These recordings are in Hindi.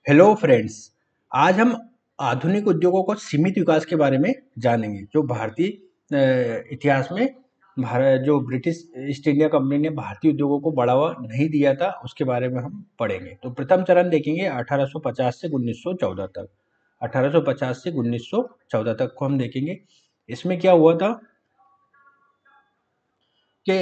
Hello friends. आज हम आधुनिक उद्योगों को सीमित विकास के बारे में जानेंगे। जो भारतीय इतिहास में भारत जो ब्रिटिश ईस्ट इंडिया कंपनी ने भारतीय उद्योगों को बढ़ावा नहीं दिया था, उसके बारे में हम पढ़ेंगे। तो प्रथम चरण देखेंगे 1850 से 1914 तक। 1850 से 1914 तक को हम देखेंगे। इसमें क्या हुआ था कि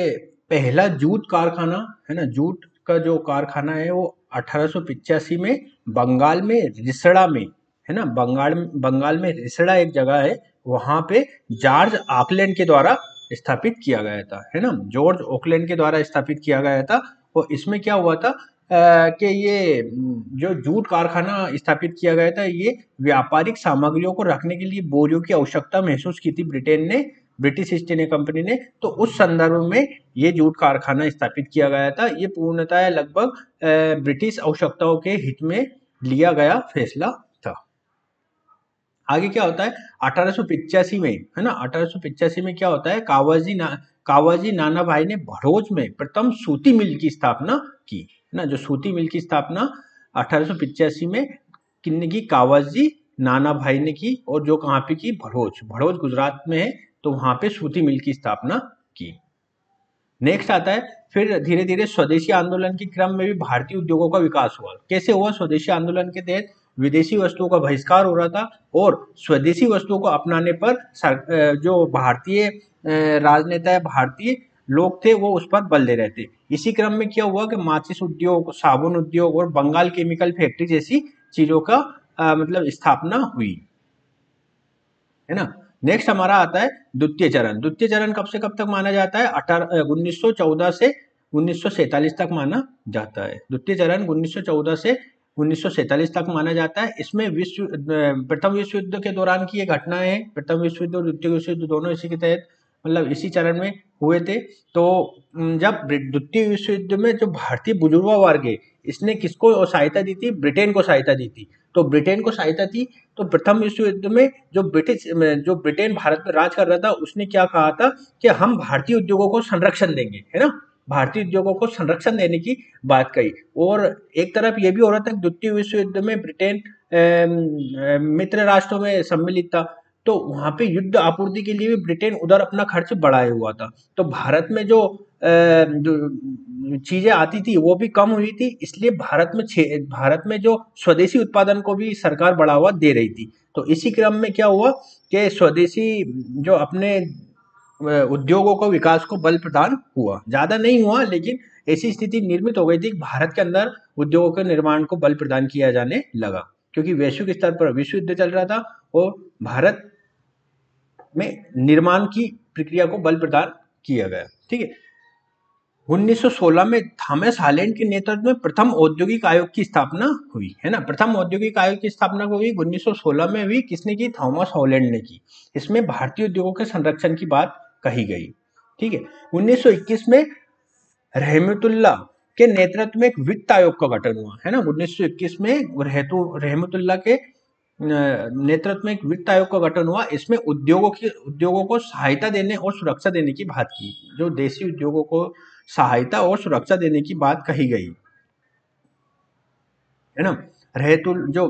पहला जूट कारखाना है ना, जूट का जो कारखाना है वो 1885 में बंगाल में रिसड़ा में, है ना, बंगाल में रिसड़ा एक जगह है, वहां पे जॉर्ज ऑकलैंड के द्वारा स्थापित किया गया था, है ना, जॉर्ज ऑकलैंड के द्वारा स्थापित किया गया था। और इसमें क्या हुआ था कि ये जो जूट कारखाना स्थापित किया गया था, ये व्यापारिक सामग्रियों को रखने के लिए बोरियों की आवश्यकता महसूस की थी ब्रिटिश ईस्ट इंडिया कंपनी ने। तो उस संदर्भ में ये जूट कारखाना स्थापित किया गया था। ये पूर्णतः लगभग ब्रिटिश आवश्यकताओं के हित में लिया गया फैसला था। आगे क्या होता है 1885 में, है ना, 1885 में क्या होता है, कावाजी नाना भाई ने भड़ोच में प्रथम सूती मिल की स्थापना की, है ना। जो सूती मिल की स्थापना 1885 में किन्ने की, कावाजी नाना भाई ने की, और जो कहाँ पे की, भड़ोच भड़ोच गुजरात में है, तो वहां पे सूती मिल की स्थापना की। नेक्स्ट आता है, फिर धीरे धीरे स्वदेशी आंदोलन के क्रम में भी भारतीय उद्योगों का विकास हुआ। कैसे हुआ? स्वदेशी आंदोलन के तहत विदेशी वस्तुओं का बहिष्कार हो रहा था, और स्वदेशी वस्तुओं को अपनाने पर जो भारतीय राजनेता, भारतीय लोग थे, वो उस पर बल दे रहे थे। इसी क्रम में क्या हुआ कि माचिस उद्योग, साबुन उद्योग और बंगाल केमिकल फैक्ट्री जैसी चीजों का मतलब स्थापना हुई, है ना। नेक्स्ट हमारा आता है द्वितीय चरण। द्वितीय चरण कब से कब तक माना जाता है? 1914 से 1947 तक माना जाता है। द्वितीय चरण 1914 से 1947 तक माना जाता है। इसमें प्रथम विश्व युद्ध के दौरान की ये घटना है। प्रथम विश्व युद्ध और द्वितीय विश्व युद्ध दोनों इसी के तहत, मतलब इसी चरण में हुए थे। तो जब द्वितीय विश्व युद्ध में जो भारतीय बुजुर्ग वर्ग है, इसने किसको सहायता दी थी? ब्रिटेन को सहायता दी थी। तो ब्रिटेन को सहायता थी, तो प्रथम विश्व युद्ध में जो ब्रिटेन भारत में राज कर रहा था, उसने क्या कहा था कि हम भारतीय उद्योगों को संरक्षण देंगे, है ना, भारतीय उद्योगों को संरक्षण देने की बात कही। और एक तरफ ये भी हो रहा था कि द्वितीय विश्व युद्ध में ब्रिटेन मित्र राष्ट्रों में सम्मिलित था, तो वहां पे युद्ध आपूर्ति के लिए भी ब्रिटेन उधर अपना खर्च बढ़ाए हुआ था। तो भारत में जो चीजें आती थी वो भी कम हुई थी, इसलिए भारत में जो स्वदेशी उत्पादन को भी सरकार बढ़ावा दे रही थी। तो इसी क्रम में क्या हुआ कि स्वदेशी जो अपने उद्योगों को विकास को बल प्रदान हुआ। ज्यादा नहीं हुआ, लेकिन ऐसी स्थिति निर्मित हो गई थी कि भारत के अंदर उद्योगों के निर्माण को बल प्रदान किया जाने लगा, क्योंकि वैश्विक स्तर पर विश्व युद्ध चल रहा था, और भारत में निर्माण की प्रक्रिया को बल प्रदान किया गया। ठीक है। 1916 में थॉमस हॉलैंड के नेतृत्व में प्रथम औद्योगिक आयोग की स्थापना हुई, है ना। प्रथम औद्योगिक आयोग की स्थापना हुई 1916 में हुई। किसने की? थॉमस हॉलैंड ने की। इसमें भारतीय उद्योगों के संरक्षण की बात कही गई। ठीक है। 1921 में रहमतुल्लाह के नेतृत्व में एक वित्त आयोग का गठन हुआ, है ना। 1921 में रहमतुल्लाह के नेतृत्व में एक वित्त आयोग का गठन हुआ। इसमें उद्योगों को सहायता देने और सुरक्षा देने की बात की। जो देशी उद्योगों को सहायता और सुरक्षा देने की बात कही गई, है ना। जो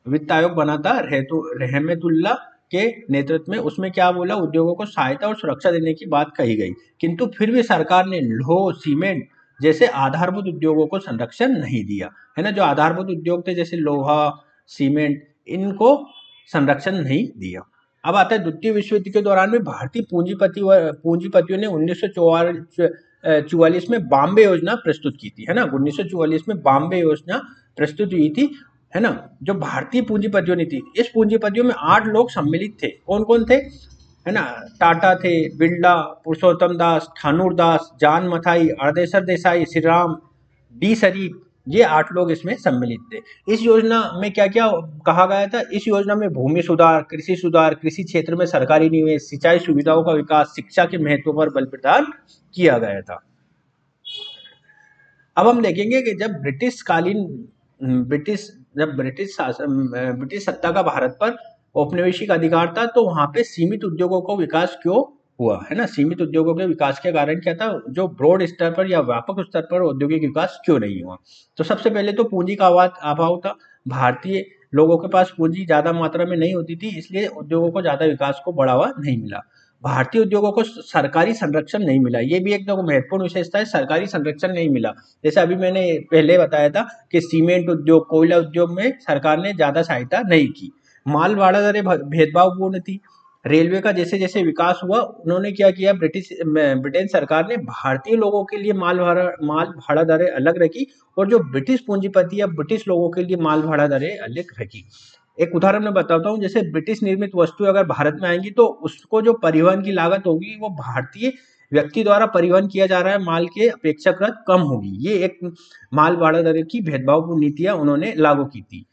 वित्त आयोग बना था रहमतुल्लाह के नेतृत्व में, उसमें क्या बोला? उद्योगों को सहायता और सुरक्षा देने की बात कही गई। किंतु फिर भी सरकार ने लौह, सीमेंट जैसे आधारभूत उद्योगों को संरक्षण नहीं दिया, है ना। जो आधारभूत उद्योग थे, जैसे लोहा, सीमेंट, इनको संरक्षण नहीं दिया। अब आता है द्वितीय विश्व युद्ध के दौरान में भारतीय पूंजीपतियों ने 1944 में बॉम्बे योजना प्रस्तुत की थी, है ना। 1944 में बॉम्बे योजना प्रस्तुत हुई थी, है ना। जो भारतीय पूंजीपतियों ने थी, इस पूंजीपतियों में 8 लोग सम्मिलित थे। कौन कौन थे? है ना, टाटा थे, बिरला, पुरुषोत्तम दास, ठानुर दास, जान मथाई, अर्देसर देसाई, श्री राम, डी शरीफ, ये 8 लोग इसमें सम्मिलित थे। इस योजना में क्या क्या कहा गया था? इस योजना में भूमि सुधार, कृषि क्षेत्र में सरकारी निवेश, सिंचाई सुविधाओं का विकास, शिक्षा के महत्व पर बल प्रदान किया गया था। अब हम देखेंगे कि जब ब्रिटिश सत्ता का भारत पर औपनिवेशिक अधिकार था, तो वहां पे सीमित उद्योगों को विकास क्यों हुआ, है ना। सीमित उद्योगों के विकास के कारण क्या था? जो ब्रॉड स्तर पर या व्यापक स्तर पर औद्योगिक विकास क्यों नहीं हुआ? तो सबसे पहले तो पूंजी का अभाव था। भारतीय लोगों के पास पूंजी ज़्यादा मात्रा में नहीं होती थी, इसलिए उद्योगों को ज़्यादा विकास को बढ़ावा नहीं मिला। भारतीय उद्योगों को सरकारी संरक्षण नहीं मिला, ये भी एक तो महत्वपूर्ण विशेषता है, सरकारी संरक्षण नहीं मिला। जैसे अभी मैंने पहले बताया था कि सीमेंट उद्योग, कोयला उद्योग में सरकार ने ज़्यादा सहायता नहीं की। माल भाड़ा दरें भेदभावपूर्ण थी। रेलवे का जैसे जैसे विकास हुआ, उन्होंने क्या किया, ब्रिटेन सरकार ने भारतीय लोगों के लिए माल भाड़ा दरें अलग रखी, और जो ब्रिटिश पूंजीपति या ब्रिटिश लोगों के लिए माल भाड़ा दरें अलग रखी। एक उदाहरण मैं बताता हूँ, जैसे ब्रिटिश निर्मित वस्तु अगर भारत में आएंगी तो उसको जो परिवहन की लागत होगी वो भारतीय व्यक्ति द्वारा परिवहन किया जा रहा है माल के अपेक्षाकृत कम होगी। ये एक माल भाड़ा दर की भेदभावपूर्ण नीतियां उन्होंने लागू की थी।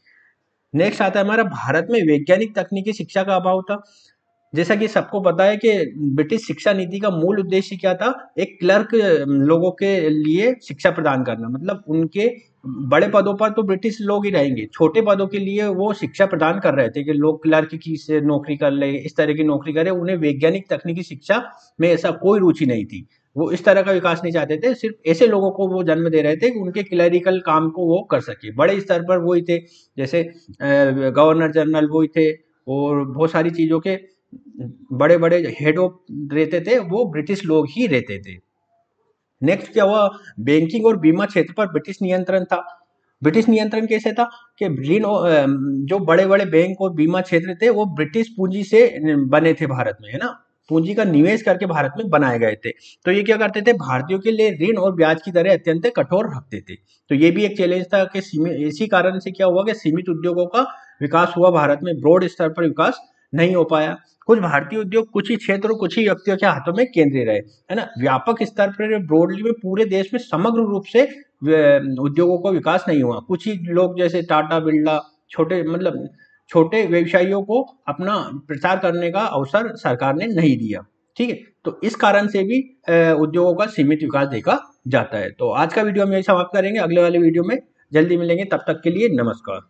नेक्स्ट आता है हमारा, भारत में वैज्ञानिक तकनीकी शिक्षा का अभाव था। जैसा कि सबको पता है कि ब्रिटिश शिक्षा नीति का मूल उद्देश्य क्या था, एक क्लर्क लोगों के लिए शिक्षा प्रदान करना, मतलब उनके बड़े पदों पर तो ब्रिटिश लोग ही रहेंगे, छोटे पदों के लिए वो शिक्षा प्रदान कर रहे थे कि लोग क्लर्क की से नौकरी कर ले, इस तरह की नौकरी करे। उन्हें वैज्ञानिक तकनीकी शिक्षा में ऐसा कोई रुचि नहीं थी, वो इस तरह का विकास नहीं चाहते थे। सिर्फ ऐसे लोगों को वो जन्म दे रहे थे कि उनके क्लरिकल काम को वो कर सके। बड़े स्तर पर वो ही थे, जैसे गवर्नर जनरल वो ही थे, और बहुत सारी चीजों के बड़े बड़े हेड ऑफ रहते थे वो ब्रिटिश लोग ही रहते थे। नेक्स्ट क्या हुआ, बैंकिंग और बीमा क्षेत्र पर ब्रिटिश नियंत्रण था। ब्रिटिश नियंत्रण कैसे था कि जो बड़े बड़े बैंक और बीमा क्षेत्र थे वो ब्रिटिश पूंजी से बने थे भारत में, है ना, पूंजी का निवेश करके भारत में बनाए गए थे। तो ये क्या करते थे, भारतीयों के लिए ऋण और ब्याज की दरें अत्यंत कठोर रखते थे। तो ये भी एक चैलेंज था कि इसी कारण से क्या हुआ कि सीमित उद्योगों का विकास हुआ भारत में, ब्रॉड स्तर पर विकास नहीं हो पाया। कुछ भारतीय उद्योग कुछ ही क्षेत्रों, कुछ ही व्यक्तियों के हाथों में केंद्रीय रहे, है ना। व्यापक स्तर पर ब्रॉडली में पूरे देश में समग्र रूप से उद्योगों का विकास नहीं हुआ। कुछ ही लोग जैसे टाटा, बिरला, छोटे मतलब छोटे व्यवसायियों को अपना प्रचार करने का अवसर सरकार ने नहीं दिया। ठीक है, तो इस कारण से भी उद्योगों का सीमित विकास देखा जाता है। तो आज का वीडियो हम यही समाप्त करेंगे, अगले वाले वीडियो में जल्दी मिलेंगे, तब तक के लिए नमस्कार।